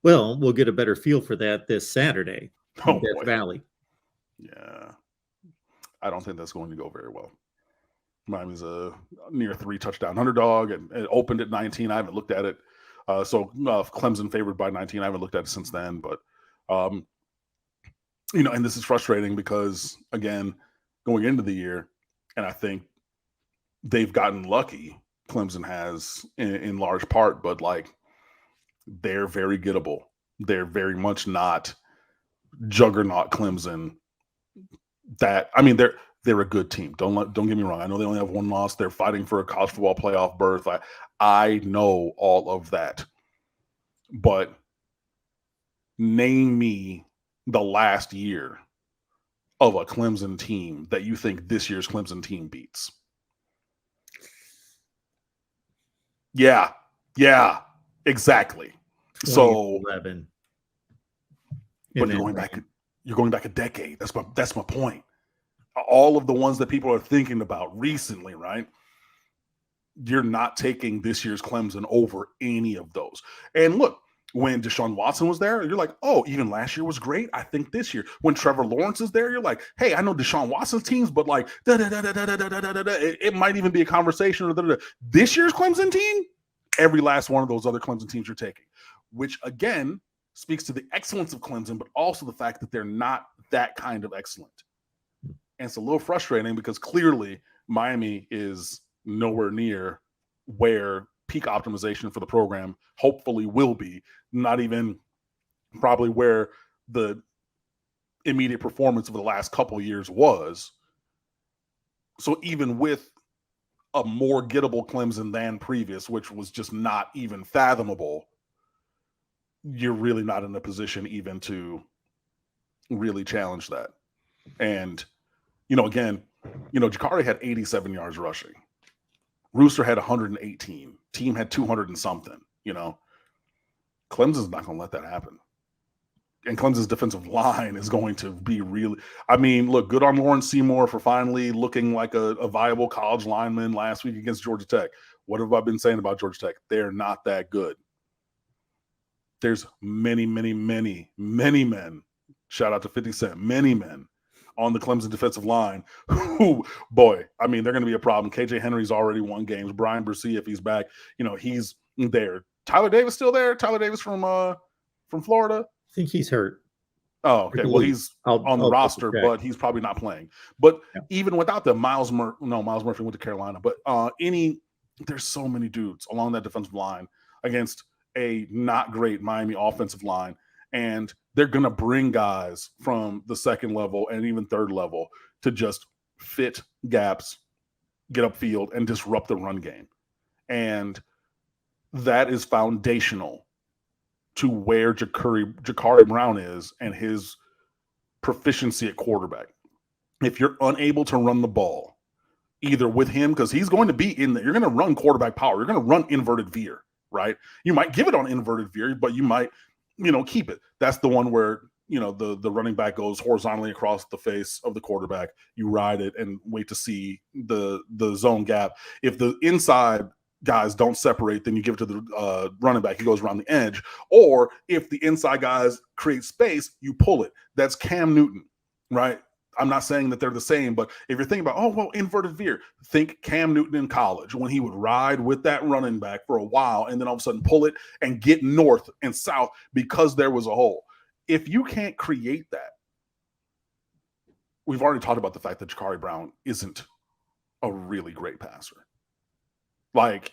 Well, we'll get a better feel for that this Saturday in Oh Death boy. Valley. Yeah. I don't think that's going to go very well. Miami's a near 3 touchdown underdog, and it opened at 19. I haven't looked at it. Clemson favored by 19. I haven't looked at it since then. But, um, and this is frustrating because, again, going into the year, and I think they've gotten lucky, Clemson has in large part, but like they're very gettable. They're very much not juggernaut Clemson. They're a good team. Don't get me wrong. I know they only have one loss. They're fighting for a college football playoff berth. I know all of that. But name me the last year of a Clemson team that you think this year's Clemson team beats. Yeah, exactly. So, 2011. but you're going back a decade. That's my point. All of the ones that people are thinking about recently, right? You're not taking this year's Clemson over any of those. And look, when Deshaun Watson was there, you're like, oh, even last year was great. I think this year, when Trevor Lawrence is there, you're like, hey, I know Deshaun Watson's teams, but like, it might even be a conversation. This year's Clemson team, every last one of those other Clemson teams you're taking, which again speaks to the excellence of Clemson, but also the fact that they're not that kind of excellent. And it's a little frustrating because clearly Miami is nowhere near where peak optimization for the program hopefully will be, not even probably where the immediate performance of the last couple of years was. So even with a more gettable Clemson than previous, which was just not even fathomable, you're really not in a position even to really challenge that. And, again, Jakari had 87 yards rushing. Rooster had 118. Team had 200 and something. Clemson's not going to let that happen. And Clemson's defensive line is going to be really. I mean, look, good on Lawrence Seymour for finally looking like a viable college lineman last week against Georgia Tech. What have I been saying about Georgia Tech? They're not that good. There's many, many, many, many men. Shout out to 50 Cent. Many men on the Clemson defensive line who, boy, I mean, they're going to be a problem. KJ Henry's already won games. Brian Brzee, if he's back, he's there. Tyler Davis still there? Tyler Davis from Florida? I think he's hurt. Oh, okay. Well, he's on the roster, but he's probably not playing. But even without them, Miles Murphy went to Carolina. But there's so many dudes along that defensive line against a not great Miami offensive line. And they're going to bring guys from the second level and even third level to just fit gaps, get upfield, and disrupt the run game. And that is foundational to where Jakari Brown is and his proficiency at quarterback. If you're unable to run the ball, either with him, because he's going to be in there, you're going to run quarterback power. You're going to run inverted veer, right? You might give it on inverted veer, but you might, keep it. That's the one where, the running back goes horizontally across the face of the quarterback. You ride it and wait to see the zone gap. If the inside guys don't separate, then you give it to the running back. He goes around the edge. Or if the inside guys create space, you pull it. That's Cam Newton, right? I'm not saying that they're the same, but if you're thinking about, inverted veer, think Cam Newton in college when he would ride with that running back for a while and then all of a sudden pull it and get north and south because there was a hole. If you can't create that, we've already talked about the fact that Jakari Brown isn't a really great passer. Like,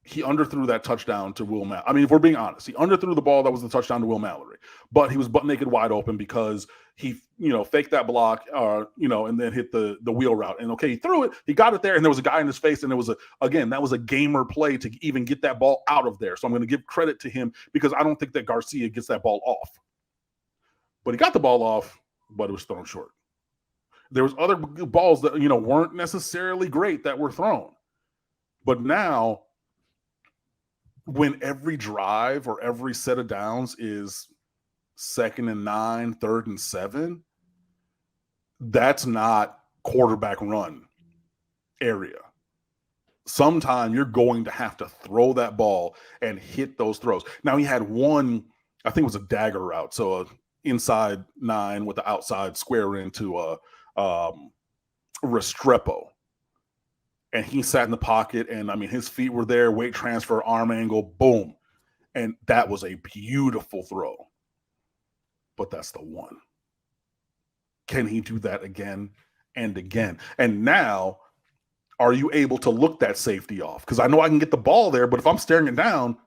he underthrew that touchdown to Will Mallory. I mean, if we're being honest, he underthrew the ball that was the touchdown to Will Mallory, but he was butt naked wide open because he, faked that block, and then hit the wheel route. And okay, he threw it, he got it there, and there was a guy in his face, and that was a gamer play to even get that ball out of there. So I'm going to give credit to him because I don't think that Garcia gets that ball off. But he got the ball off, but it was thrown short. There was other balls that, weren't necessarily great that were thrown. But now, when every drive or every set of downs is 2nd and 9, 3rd and 7, that's not quarterback run area. Sometime you're going to have to throw that ball and hit those throws. Now, he had one I think it was a dagger route. So a inside 9 with the outside square into a Restrepo. And he sat in the pocket, and I mean, his feet were there, weight transfer, arm angle, boom. And that was a beautiful throw. But that's the one. Can he do that again and again? And now, are you able to look that safety off? Because I know I can get the ball there, but if I'm staring it down,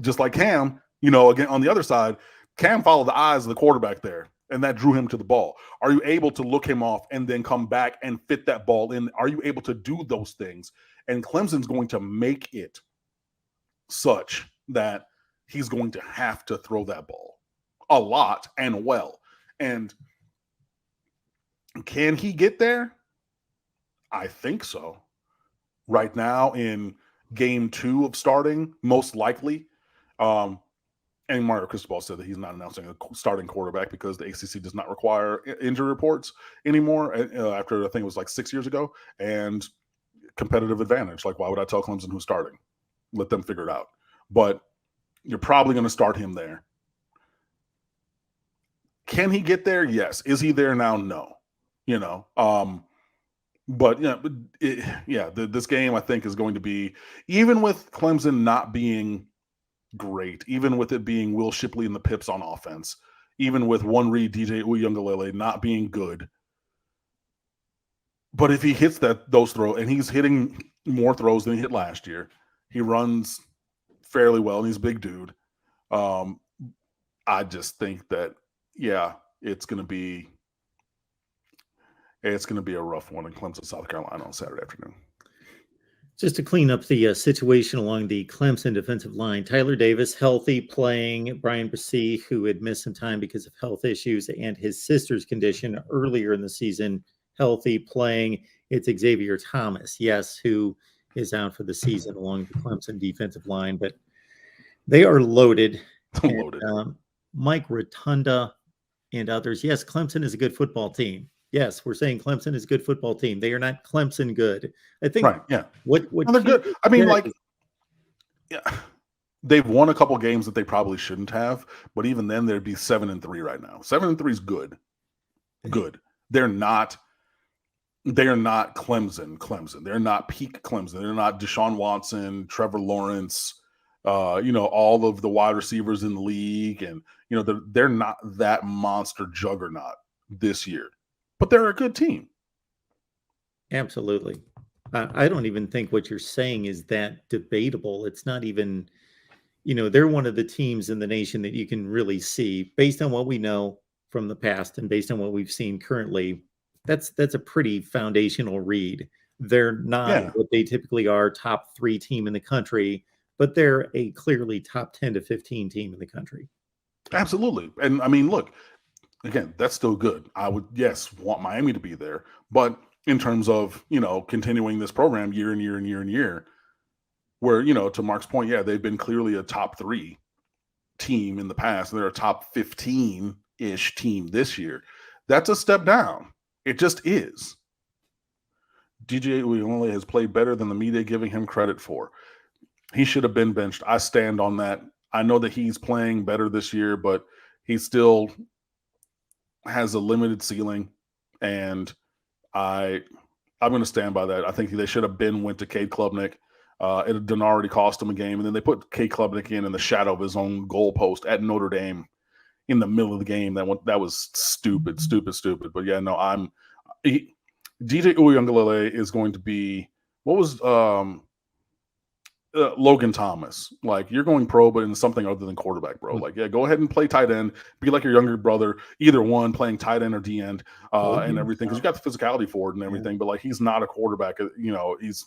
just like Cam, again, on the other side, Cam followed the eyes of the quarterback there, and that drew him to the ball. Are you able to look him off and then come back and fit that ball in? Are you able to do those things? And Clemson's going to make it such that he's going to have to throw that ball a lot and well. And can he get there? I think so. Right now in game 2 of starting, most likely. And Mario Cristobal said that he's not announcing a starting quarterback because the ACC does not require injury reports anymore after I think it was like 6 years ago. And competitive advantage. Like, why would I tell Clemson who's starting? Let them figure it out. But you're probably going to start him there. Can he get there? Yes. Is he there now? No. But this game I think is going to be, even with Clemson not being great, even with it being Will Shipley and the Pips on offense, even with one read DJ Uyunglele not being good. But if he hits those throws, and he's hitting more throws than he hit last year, he runs fairly well, and he's a big dude. I just think that, it's going to be a rough one in Clemson, South Carolina on Saturday afternoon. Just to clean up the situation along the Clemson defensive line, Tyler Davis, healthy, playing. Brian Bresee, who had missed some time because of health issues and his sister's condition earlier in the season, healthy, playing. It's Xavier Thomas, yes, who is out for the season along the Clemson defensive line. But they are loaded. And, Mike Rotunda and others. Yes, Clemson is a good football team. Yes, we're saying Clemson is a good football team. They are not Clemson good. I think. Right. Yeah. What they're good. I mean, they've won a couple games that they probably shouldn't have, but even then, they'd be 7-3 right now. 7-3 is good. Good. They're not Clemson. They're not peak Clemson. They're not Deshaun Watson, Trevor Lawrence, all of the wide receivers in the league, and they're not that monster juggernaut this year. But they're a good team. Absolutely. I don't even think what you're saying is that debatable. It's not even, they're one of the teams in the nation that you can really see based on what we know from the past and based on what we've seen currently. That's a pretty foundational read. They're not what they typically are, top 3 team in the country, but they're a clearly top 10 to 15 team in the country. Absolutely. And I mean, look, again, that's still good. I would, want Miami to be there. But in terms of, continuing this program year and year and year and year, where, to Mark's point, they've been clearly a top 3 team in the past, and they're a top 15-ish team this year. That's a step down. It just is. DJ Uyunglele has played better than the media giving him credit for. He should have been benched. I stand on that. I know that he's playing better this year, but he still has a limited ceiling, and I'm going to stand by that. I think they should have went to Cade Klubnik. It didn't already cost him a game, and then they put Cade Klubnik in the shadow of his own goalpost at Notre Dame in the middle of the game. That was stupid. But DJ Uyunglele is going to be, what was Logan Thomas. Like, you're going pro, but in something other than quarterback, bro. Like, go ahead and play tight end. Be like your younger brother, either one, playing tight end or D end, and everything, because you got the physicality for it and everything. But like, he's not a quarterback. He's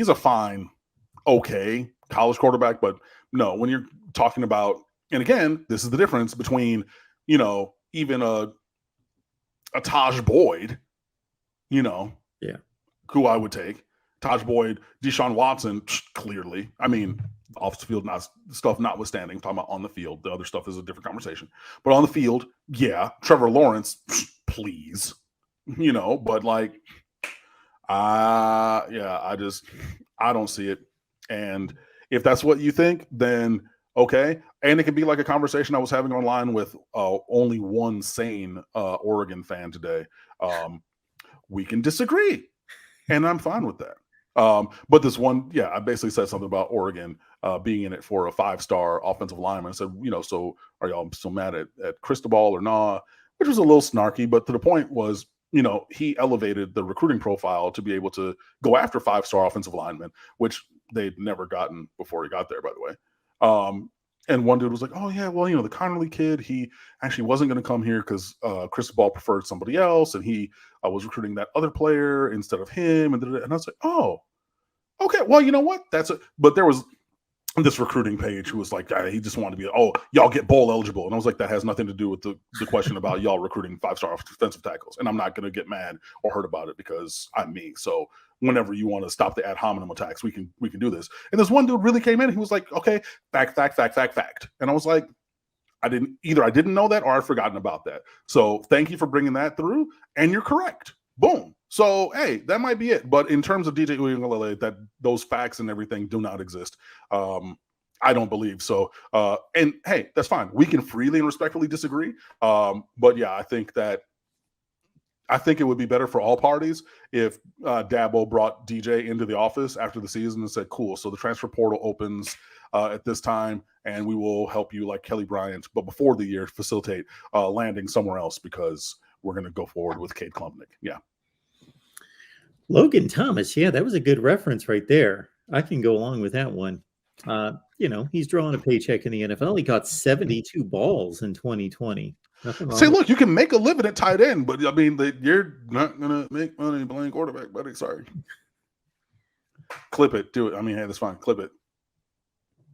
a fine, okay college quarterback, but no, when you're talking about, and again, this is the difference between even a Taj Boyd, who I would take. Taj Boyd, Deshaun Watson, clearly. I mean, off the field stuff notwithstanding, I'm talking about on the field. The other stuff is a different conversation. But on the field, Trevor Lawrence, please. But like, I don't see it. And if that's what you think, then Okay. And it can be like a conversation I was having online with only one sane Oregon fan today. We can disagree, and I'm fine with that. But this one, yeah, I basically said something about Oregon being in it for a 5-star offensive lineman. I said, so are y'all still mad at Cristobal or nah? Which was a little snarky, but to the point was, he elevated the recruiting profile to be able to go after 5-star offensive linemen, which they'd never gotten before he got there, by the way. And one dude was like, oh, yeah, well, the Connerly kid, he actually wasn't going to come here because Cristobal preferred somebody else, and he was recruiting that other player instead of him. And I was like, oh, okay, well, you know what? But there was this recruiting page who was like, he just wanted to be, oh, y'all get bowl eligible. And I was like, that has nothing to do with the question about y'all recruiting 5-star defensive tackles. And I'm not going to get mad or hurt about it because I'm me. So whenever you want to stop the ad hominem attacks, we can do this. And this one dude really came in. He was like, okay, fact. And I was like, I didn't know that or I'd forgotten about that. So thank you for bringing that through. And you're correct. Boom. So, hey, that might be it. But in terms of DJ Uiagalelei, that those facts and everything do not exist. I don't believe so. And hey, that's fine. We can freely and respectfully disagree. But yeah, I think it would be better for all parties if Dabo brought DJ into the office after the season and said, cool, so the transfer portal opens at this time and we will help you like Kelly Bryant, but before the year facilitate landing somewhere else because we're going to go forward with Cade Klubnik. Yeah. Logan Thomas. Yeah, that was a good reference right there. I can go along with that one. He's drawing a paycheck in the NFL. He got 72 balls in 2020. Say, look, you can make a living at tight end, but I mean, you're not going to make money playing quarterback, buddy. Sorry. Clip it. Do it. I mean, hey, that's fine. Clip it.